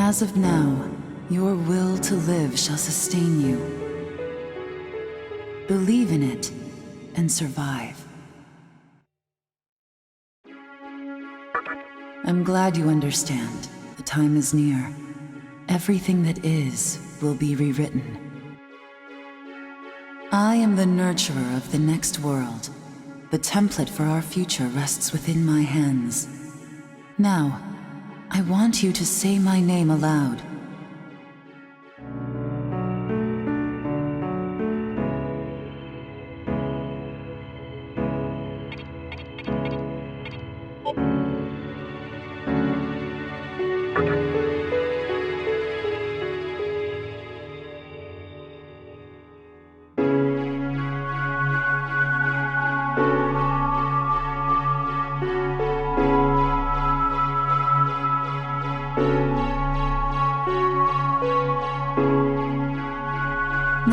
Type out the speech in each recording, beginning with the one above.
As of now, your will to live shall sustain you. Believe in it and survive. I'm glad you understand. The time is near. Everything that is will be rewritten. I am the nurturer of the next world. The template for our future rests within my hands. Now, I want you to say my name aloud.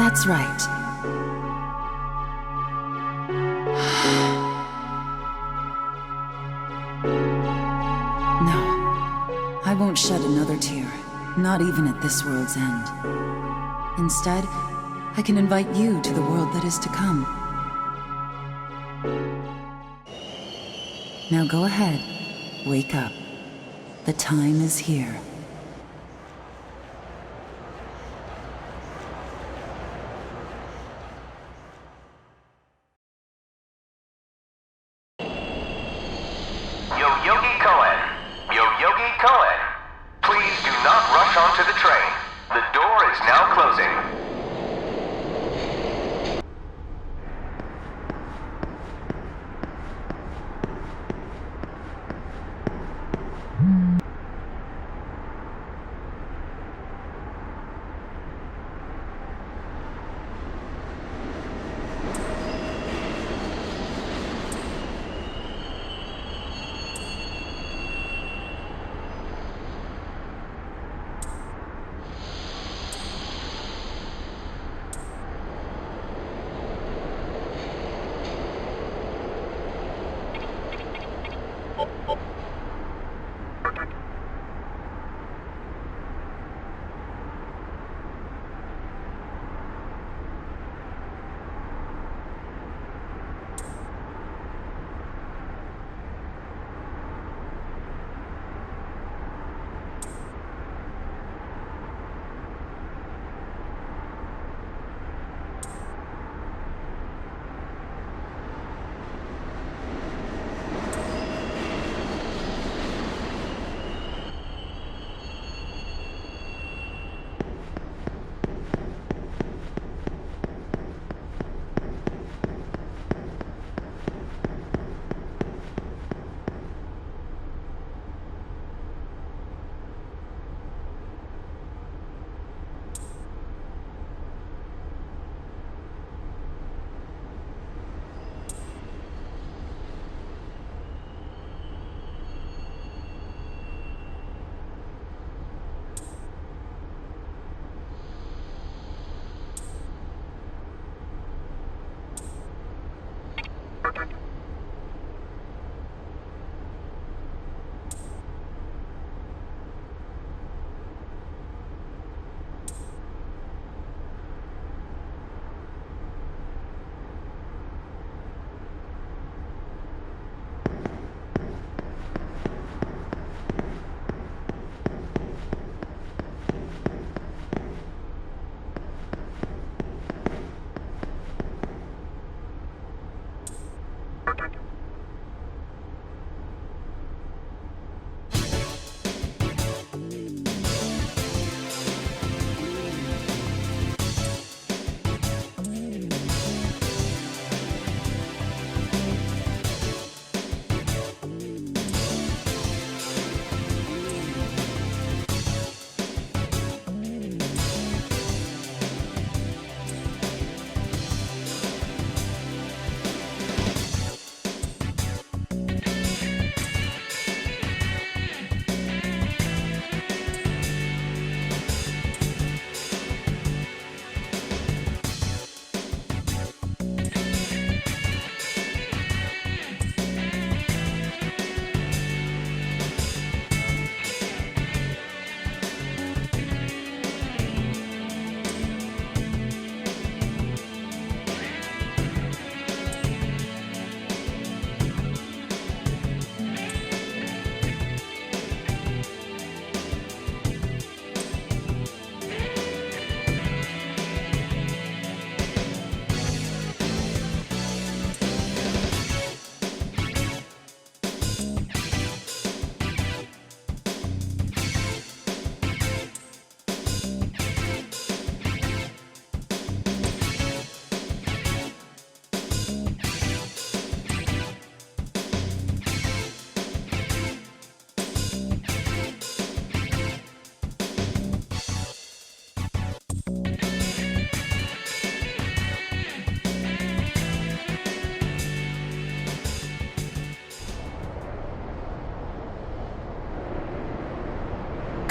That's right. No, I won't shed another tear, not even at this world's end. Instead, I can invite you to the world that is to come. Now go ahead, wake up. The time is here.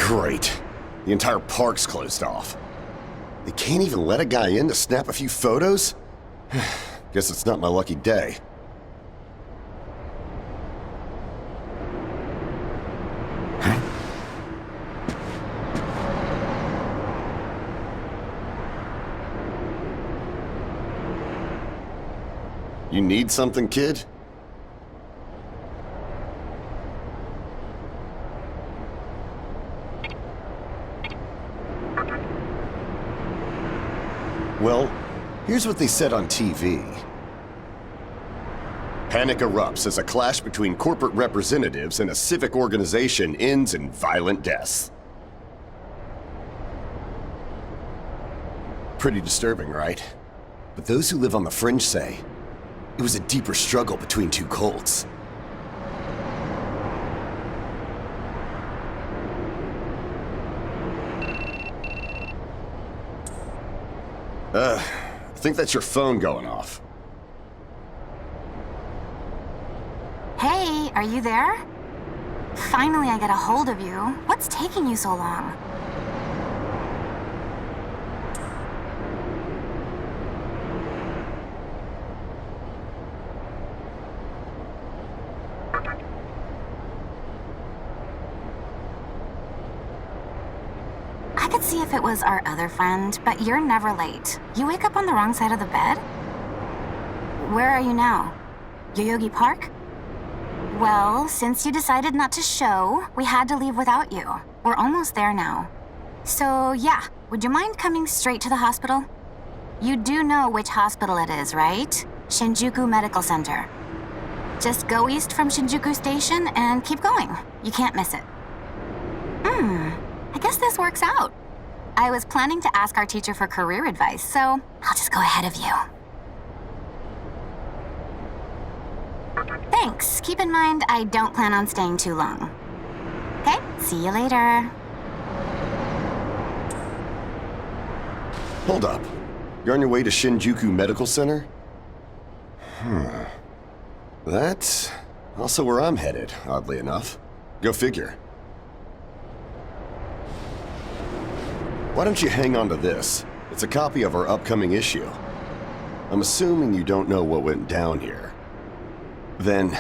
Great. The entire park's closed off. They can't even let a guy in to snap a few photos? Guess it's not my lucky day. You need something, kid? Well, here's what they said on TV. Panic erupts as a clash between corporate representatives and a civic organization ends in violent deaths. Pretty disturbing, right? But those who live on the fringe say it was a deeper struggle between two cults. I think that's your phone going off. Hey, are you there? Finally, I get a hold of you. What's taking you so long? I could see if it was our other friend, but you're never late. You wake up on the wrong side of the bed? Where are you now? Yoyogi Park? Well, since you decided not to show, we had to leave without you. We're almost there now. So, yeah, would you mind coming straight to the hospital? You do know which hospital it is, right? Shinjuku Medical Center. Just go east from Shinjuku Station and keep going. You can't miss it. I guess this works out. I was planning to ask our teacher for career advice, so I'll just go ahead of you. Thanks. Keep in mind, I don't plan on staying too long. Okay, see you later. Hold up. You're on your way to Shinjuku Medical Center? That's also where I'm headed, oddly enough. Go figure. Why don't you hang on to this? It's a copy of our upcoming issue. I'm assuming you don't know what went down here. Then,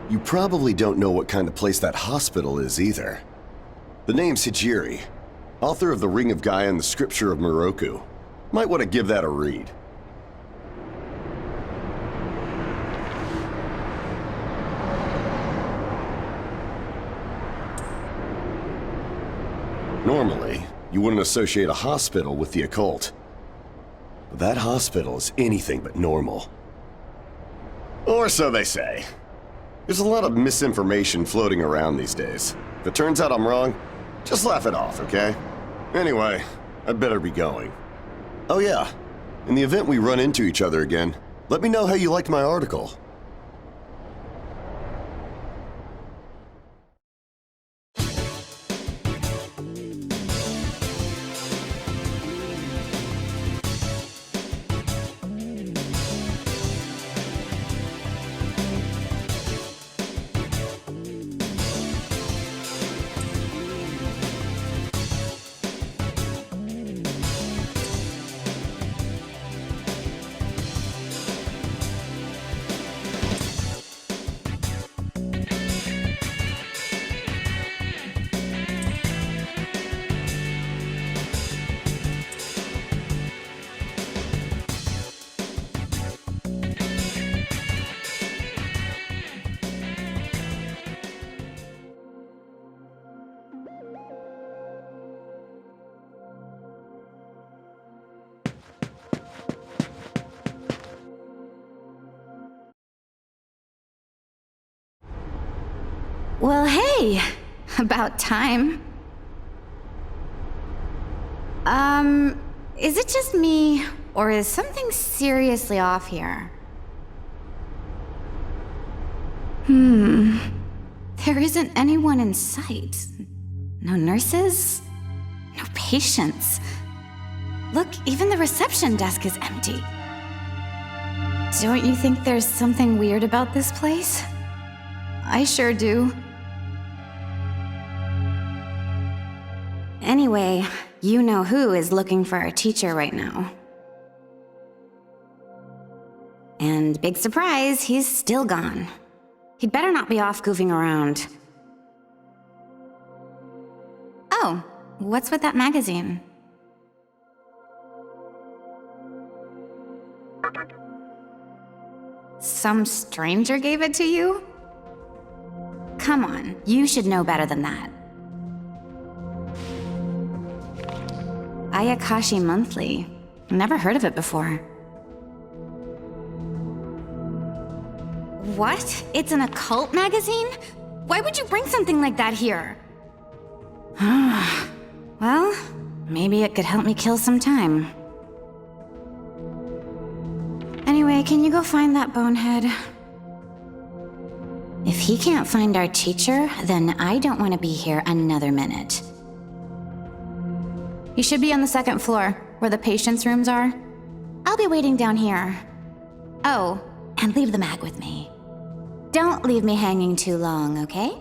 you probably don't know what kind of place that hospital is either. The name's Hijiri, author of The Ring of Gaia and the Scripture of Moroku. Might want to give that a read. Normally, you wouldn't associate a hospital with the occult. But that hospital is anything but normal. Or so they say. There's a lot of misinformation floating around these days. If it turns out I'm wrong, just laugh it off, okay? Anyway, I'd better be going. Oh yeah, in the event we run into each other again, let me know how you liked my article. Well, hey, about time. Is it just me, or is something seriously off here? There isn't anyone in sight. No nurses, no patients. Look, even the reception desk is empty. Don't you think there's something weird about this place? I sure do. Anyway, you know who is looking for our teacher right now. And big surprise, he's still gone. He'd better not be off goofing around. Oh, what's with that magazine? Some stranger gave it to you? Come on, you should know better than that. Ayakashi Monthly. Never heard of it before. What? It's an occult magazine? Why would you bring something like that here? Well, maybe it could help me kill some time. Anyway, can you go find that bonehead? If he can't find our teacher, then I don't want to be here another minute. You should be on the second floor, where the patients' rooms are. I'll be waiting down here. Oh, and leave the mag with me. Don't leave me hanging too long, okay?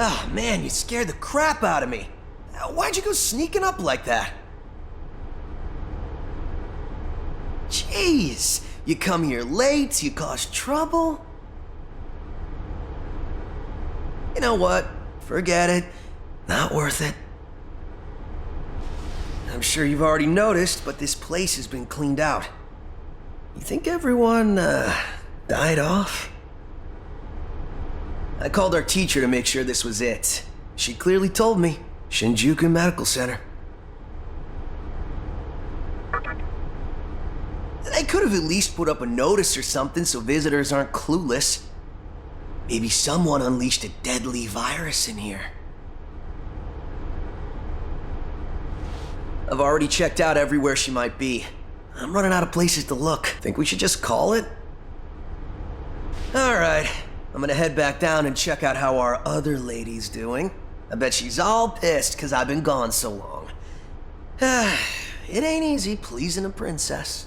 Oh man, you scared the crap out of me. Why'd you go sneaking up like that? Jeez, you come here late, you cause trouble. You know what? Forget it. Not worth it. I'm sure you've already noticed, but this place has been cleaned out. You think everyone, died off? I called our teacher to make sure this was it. She clearly told me. Shinjuku Medical Center. They could have at least put up a notice or something so visitors aren't clueless. Maybe someone unleashed a deadly virus in here. I've already checked out everywhere she might be. I'm running out of places to look. Think we should just call it? Alright, I'm gonna head back down and check out how our other lady's doing. I bet she's all pissed because I've been gone so long. It ain't easy pleasing a princess.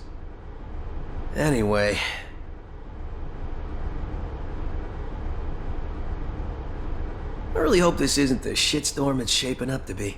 Anyway. I really hope this isn't the shitstorm it's shaping up to be.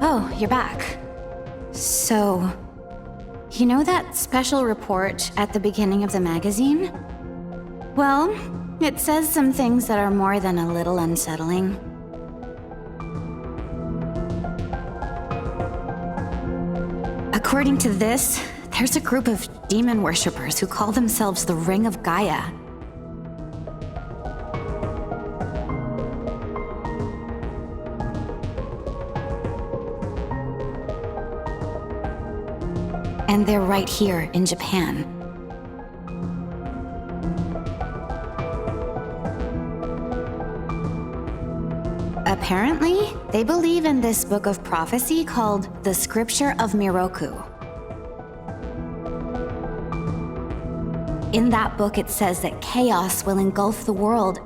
Oh, you're back. So, you know that special report at the beginning of the magazine? Well, it says some things that are more than a little unsettling. According to this, there's a group of demon worshippers who call themselves the Ring of Gaia. And they're right here in Japan. Apparently, they believe in this book of prophecy called the Scripture of Miroku. In that book, it says that chaos will engulf the world.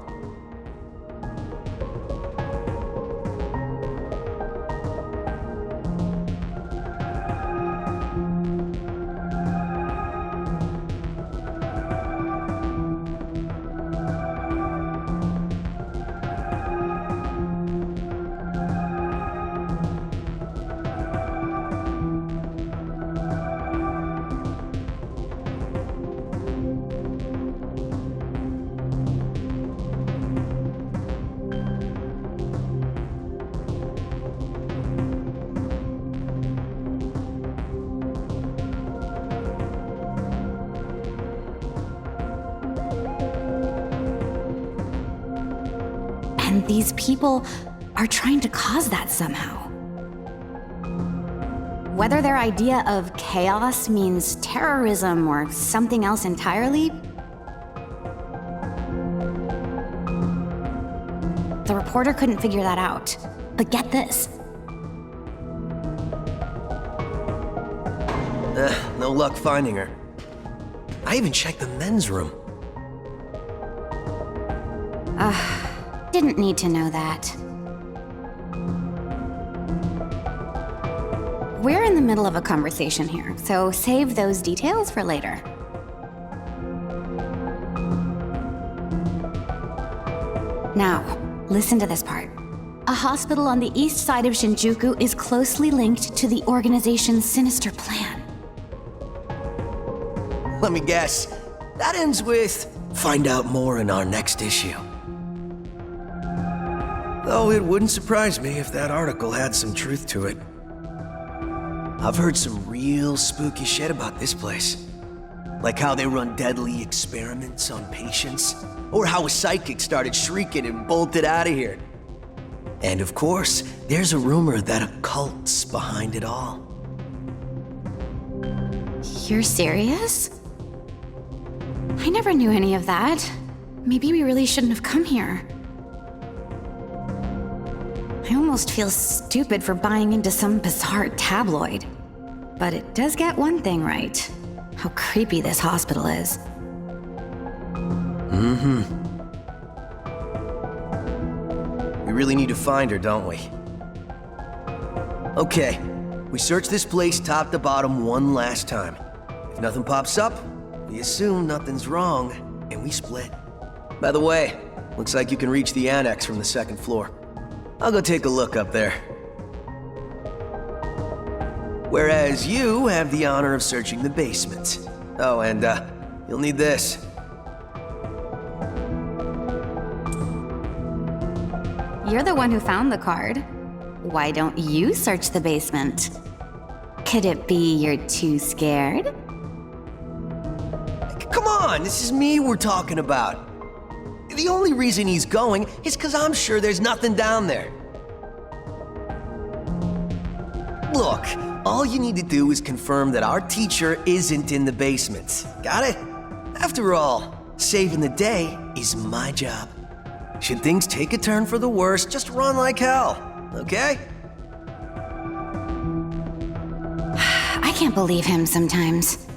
And these people are trying to cause that somehow. Whether their idea of chaos means terrorism or something else entirely, the reporter couldn't figure that out. But get this. No luck finding her. I even checked the men's room. Didn't need to know that. We're in the middle of a conversation here, so save those details for later. Now, listen to this part. A hospital on the east side of Shinjuku is closely linked to the organization's sinister plan. Let me guess. That ends with, find out more in our next issue. Though it wouldn't surprise me if that article had some truth to it. I've heard some real spooky shit about this place. Like how they run deadly experiments on patients, or how a psychic started shrieking and bolted out of here. And of course, there's a rumor that a cult's behind it all. You're serious? I never knew any of that. Maybe we really shouldn't have come here. I almost feel stupid for buying into some bizarre tabloid. But it does get one thing right. How creepy this hospital is. We really need to find her, don't we? Okay, we search this place top to bottom one last time. If nothing pops up, we assume nothing's wrong, and we split. By the way, looks like you can reach the annex from the second floor. I'll go take a look up there. Whereas you have the honor of searching the basement. Oh, and you'll need this. You're the one who found the card. Why don't you search the basement? Could it be you're too scared? Come on, this is me we're talking about. The only reason he's going is because I'm sure there's nothing down there. Look, all you need to do is confirm that our teacher isn't in the basement. Got it? After all, saving the day is my job. Should things take a turn for the worse, just run like hell, okay? I can't believe him sometimes.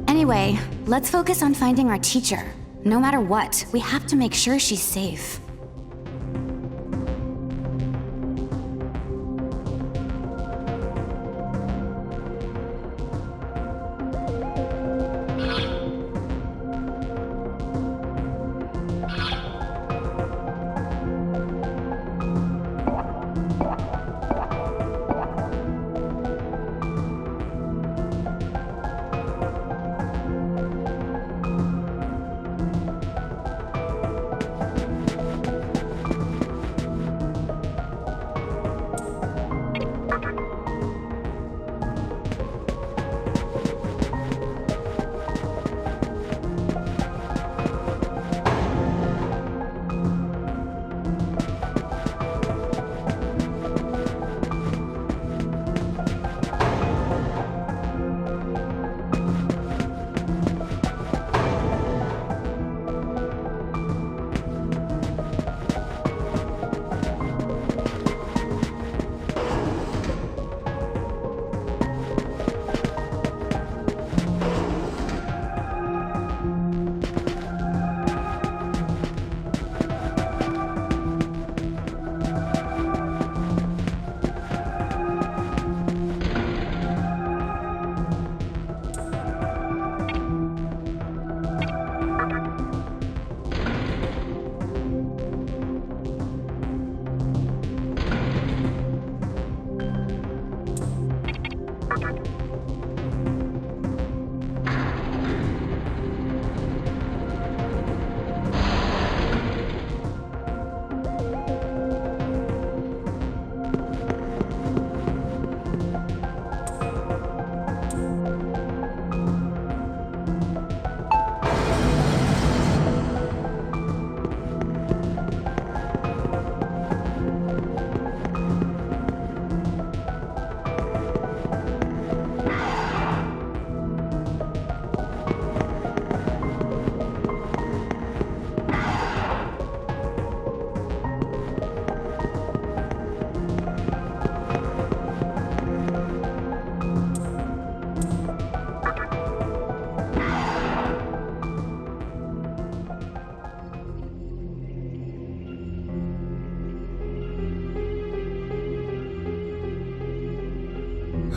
Anyway, let's focus on finding our teacher. No matter what, we have to make sure she's safe.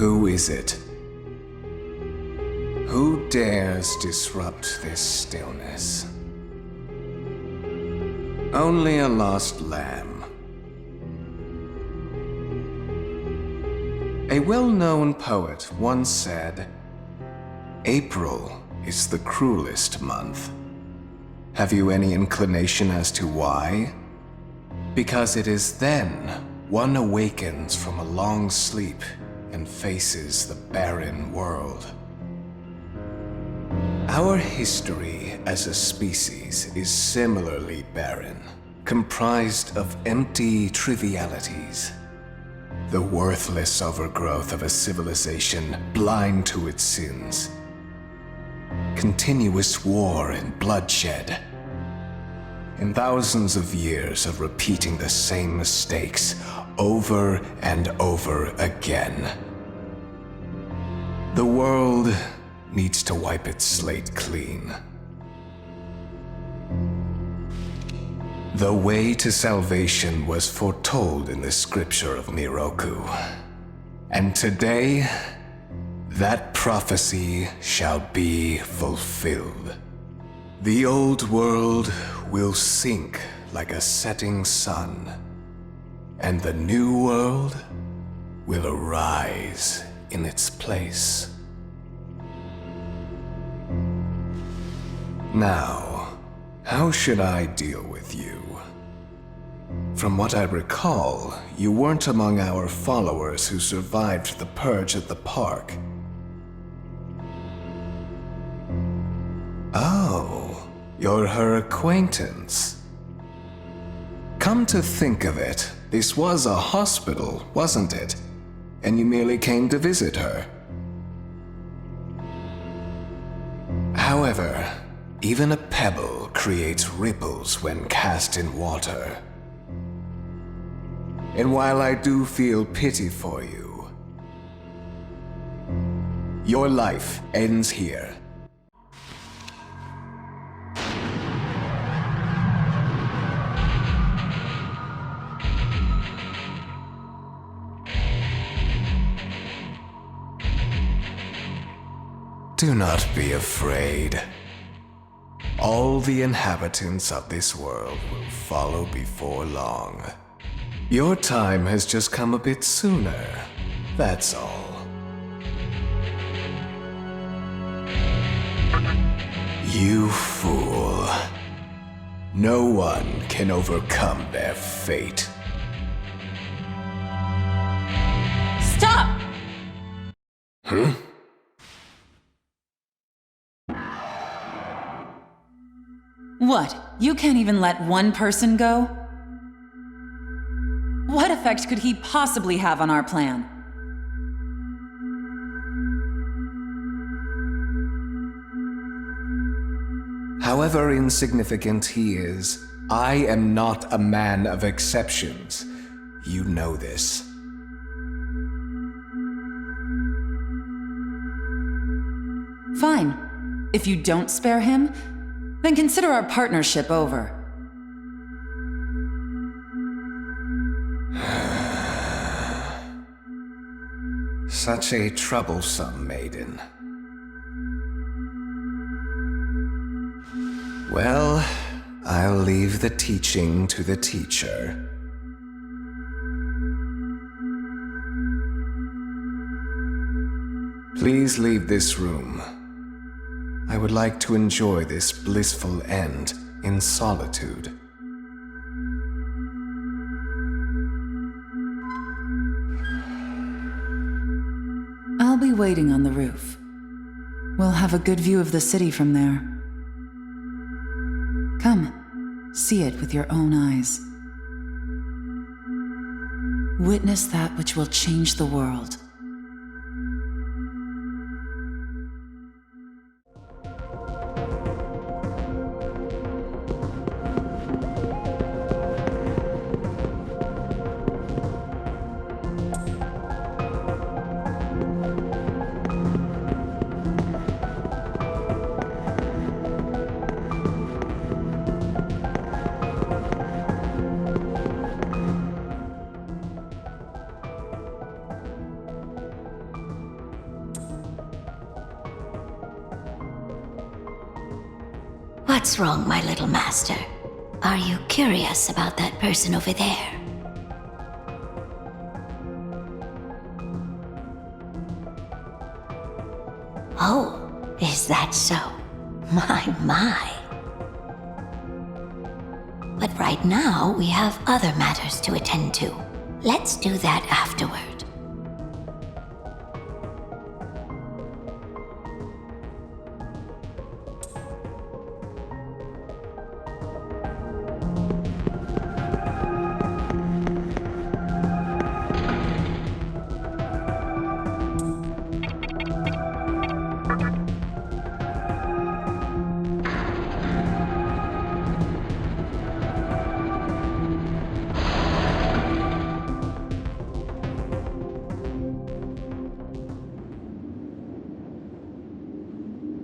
Who is it? Who dares disrupt this stillness? Only a lost lamb. A well-known poet once said, "April is the cruelest month." Have you any inclination as to why? Because it is then one awakens from a long sleep and faces the barren world. Our history as a species is similarly barren, comprised of empty trivialities. The worthless overgrowth of a civilization blind to its sins. Continuous war and bloodshed. And thousands of years of repeating the same mistakes over and over again. The world needs to wipe its slate clean. The way to salvation was foretold in the scripture of Miroku. And today, that prophecy shall be fulfilled. The old world will sink like a setting sun, and the new world will arise in its place. Now, how should I deal with you? From what I recall, you weren't among our followers who survived the purge at the park. Oh, you're her acquaintance. Come to think of it, this was a hospital, wasn't it? And you merely came to visit her. However, even a pebble creates ripples when cast in water. And while I do feel pity for you, your life ends here. Do not be afraid. All the inhabitants of this world will follow before long. Your time has just come a bit sooner, that's all. You fool. No one can overcome their fate. Stop! Huh? What? You can't even let one person go? What effect could he possibly have on our plan? However insignificant he is, I am not a man of exceptions. You know this. Fine. If you don't spare him, then consider our partnership over. Such a troublesome maiden. Well, I'll leave the teaching to the teacher. Please leave this room. I would like to enjoy this blissful end in solitude. I'll be waiting on the roof. We'll have a good view of the city from there. Come, see it with your own eyes. Witness that which will change the world. What's wrong, my little master? Are you curious about that person over there? Oh, is that so? My. But right now, we have other matters to attend to. Let's do that afterward.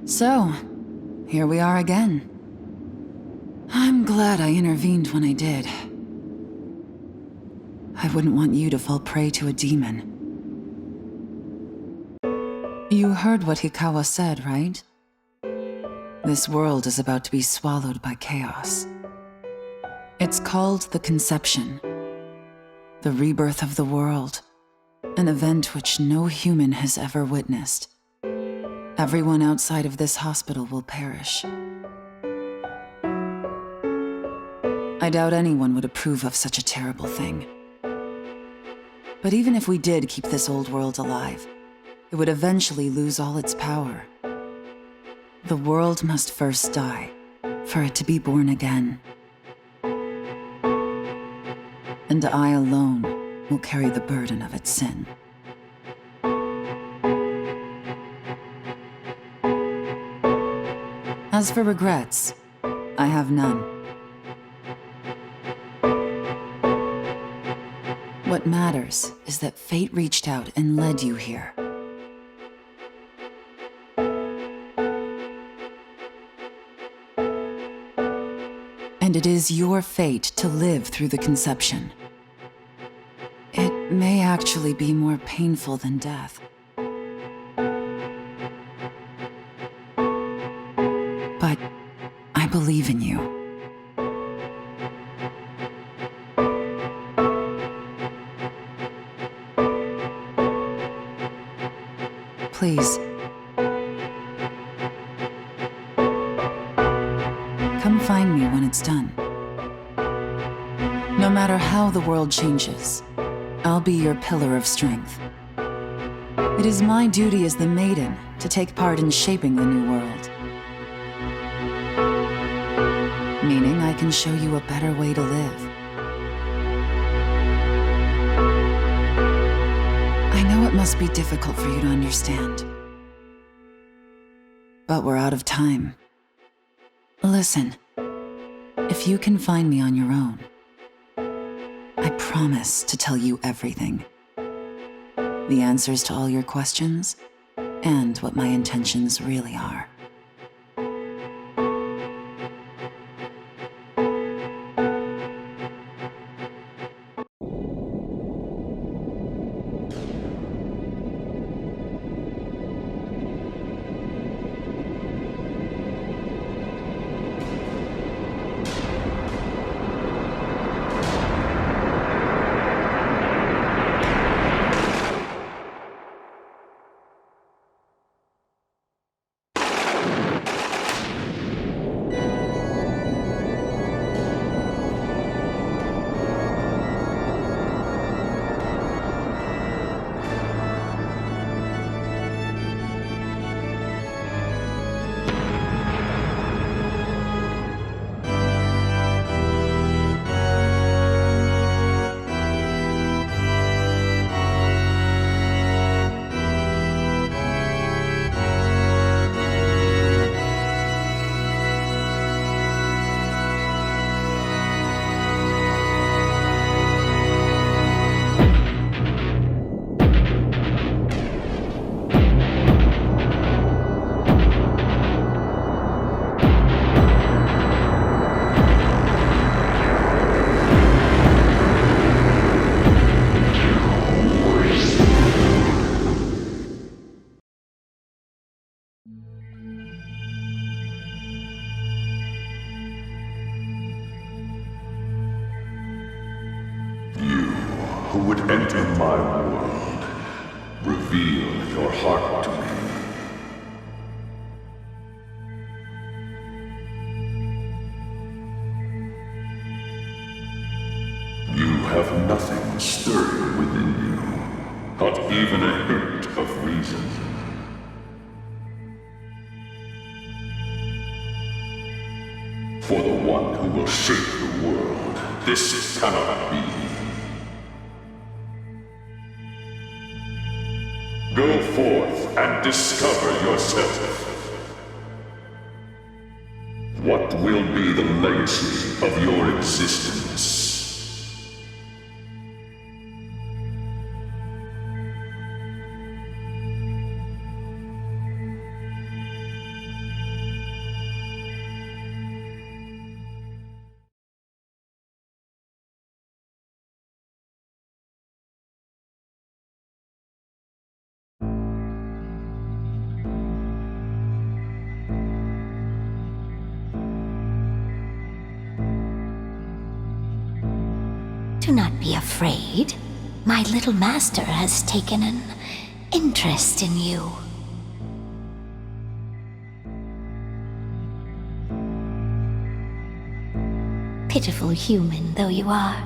So, here we are again. I'm glad I intervened when I did. I wouldn't want you to fall prey to a demon. You heard what Hikawa said, right? This world is about to be swallowed by chaos. It's called the Conception. The rebirth of the world. An event which no human has ever witnessed. Everyone outside of this hospital will perish. I doubt anyone would approve of such a terrible thing. But even if we did keep this old world alive, it would eventually lose all its power. The world must first die, for it to be born again. And I alone will carry the burden of its sin. As for regrets, I have none. What matters is that fate reached out and led you here. And it is your fate to live through the conception. It may actually be more painful than death. But I believe in you. Please. Come find me when it's done. No matter how the world changes, I'll be your pillar of strength. It is my duty as the maiden to take part in shaping the new world. Meaning I can show you a better way to live. I know it must be difficult for you to understand. But we're out of time. Listen, if you can find me on your own, I promise to tell you everything. The answers to all your questions, and what my intentions really are. who would enter my world, reveal your heart to me. You have nothing stirring within you, not even a hint of reason. For the one who will shape the world, this cannot be. Go forth and discover yourself. What will be the legacy of your existence? Do not be afraid. My little master has taken an interest in you. Pitiful human though you are,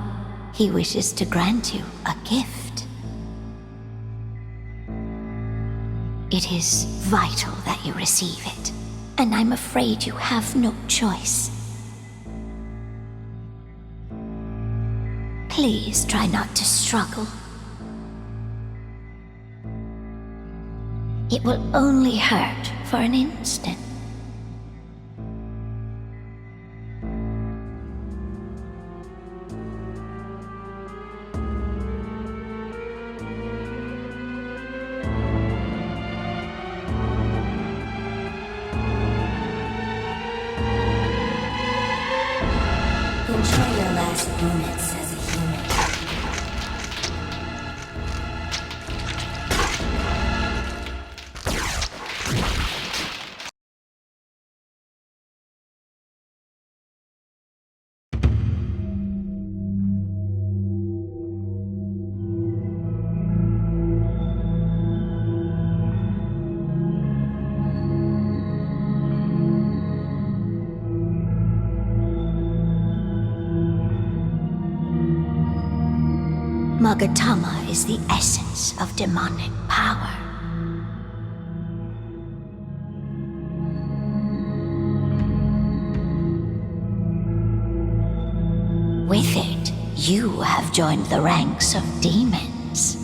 he wishes to grant you a gift. It is vital that you receive it, and I'm afraid you have no choice. Please try not to struggle. It will only hurt for an instant. Enjoy your last moments as a human. Magatama is the essence of demonic power. With it, you have joined the ranks of demons.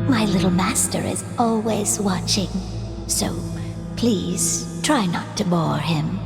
My little master is always watching, so please try not to bore him.